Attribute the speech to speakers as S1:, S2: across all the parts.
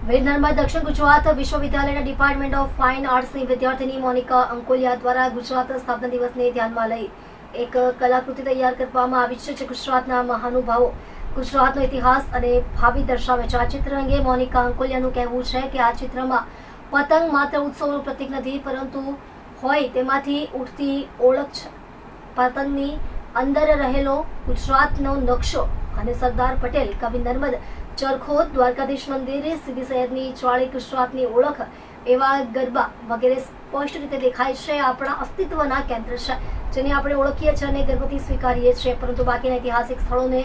S1: વીર નર્મદ દક્ષિણ ગુજરાત વિશ્વવિદ્યાલયના department of fine આર્ટ્સની વિદ્યાર્થીની મોનિકા અંકોલિયા દ્વારા ગુજરાત સ્થાપના દિવસને ધ્યાનમાં લઈ એક કલાકૃતિ તૈયાર કરવામાં આવી છે, જે ગુજરાતના મહાનુભાવો, ગુજરાતનો ઇતિહાસ અને ભાવિ દર્શાવે છે. આ ચિત્ર અંગે મોનિકા અંકોલિયાનું કહેવું છે કે આ ચિત્રમાં પતંગ માત્ર ઉત્સવનું પ્રતીક નથી, પરંતુ હોય તેમાંથી ઉઠતી ઓળખ છે. પતંગની અંદર રહેલો ગુજરાતનો નકશો અને સરદાર પટેલ, કવિ નર્મદ, ચરખો, દ્વારકાધીશ મંદિર, સીદી સૈયદની ચાળી, ગુજરાતની ઓળખ, એવા ગરબા વગેરે સ્પષ્ટ રીતે દેખાય છે. આપણા અસ્તિત્વના કેન્દ્ર છે, જેને આપણે ઓળખીએ છીએ અને ગર્વથી સ્વીકારીએ છીએ. પરંતુ બાકીના ઐતિહાસિક સ્થળોને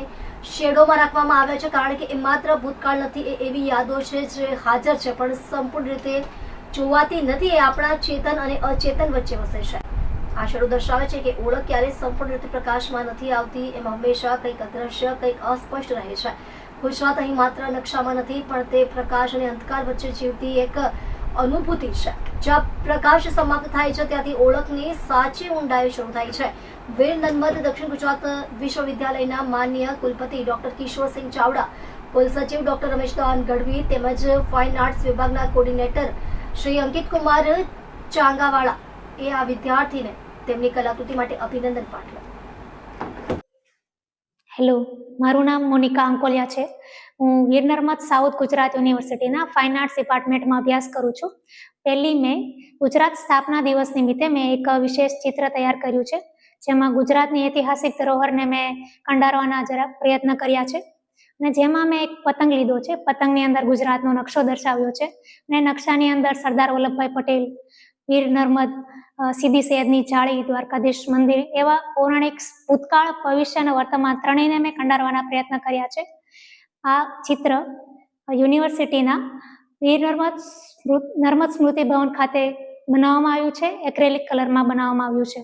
S1: શેડોમાં રાખવામાં આવ્યા છે, કારણ કે એ માત્ર ભૂતકાળ નથી, એ એવી યાદો છે જે હાજર છે પણ સંપૂર્ણ રીતે જોવાતી નથી. એ આપણા ચેતન અને અચેતન વચ્ચે વસે છે. આ શેડો દર્શાવે છે કે ઓળખ ક્યારેય સંપૂર્ણ રીતે પ્રકાશમાં નથી આવતી. એમાં હંમેશા કંઈક અદ્રશ્ય, કંઈક અસ્પષ્ટ રહે છે. ગુજરાત અહીં માત્ર નકશામાં નથી, પણ તે પ્રકાશ અને અંધકાર વચ્ચે જીવતી એક અનુભૂતિ છે. જ્યાં પ્રકાશ સમાપ્ત થાય છે, ત્યાંથી ઓળખની સાચી ઊંડાઈ શરૂ થાય છે. વીર નર્મદ દક્ષિણ ગુજરાત વિશ્વવિદ્યાલયના માન્ય કુલપતિ ડોક્ટર કિશોરસિંહ ચાવડા, કુલસચિવ ડોક્ટર રમેશદાન ગઢવી તેમજ ફાઇન આર્ટ્સ વિભાગના કોર્ડિનેટર શ્રી અંકિત કુમાર ચાંગાવાળા એ આ વિદ્યાર્થીને તેમની કલાકૃતિ માટે અભિનંદન પાઠવ્યા.
S2: હેલો, મારું નામ મોનિકા અંકોલિયા છે. હું વીર નર્મદ સાઉથ ગુજરાત યુનિવર્સિટીના ફાઇન આર્ટ્સ ડિપાર્ટમેન્ટમાં અભ્યાસ કરું છું. 1 મે ગુજરાત સ્થાપના દિવસ નિમિત્તે મેં એક વિશેષ ચિત્ર તૈયાર કર્યું છે, જેમાં ગુજરાતની ઐતિહાસિક ધરોહરને મેં કંડારવાના જરા પ્રયત્ન કર્યા છે. અને જેમાં મેં એક પતંગ લીધો છે. પતંગની અંદર ગુજરાતનો નકશો દર્શાવ્યો છે અને નકશાની અંદર સરદાર વલ્લભભાઈ પટેલ, વીર નર્મદ, સીદી સૈયદની ચાળી, દ્વારકાધીશ મંદિર એવા પૌરાણિક ભૂતકાળ, ભવિષ્ય અને વર્તમાન ત્રણેયને મેં કંડારવાના પ્રયત્ન કર્યા છે. આ ચિત્ર યુનિવર્સિટીના વીર નર્મદ સ્મૃતિ ભવન ખાતે બનાવવામાં આવ્યું છે. એક્રેલિક કલરમાં બનાવવામાં આવ્યું છે.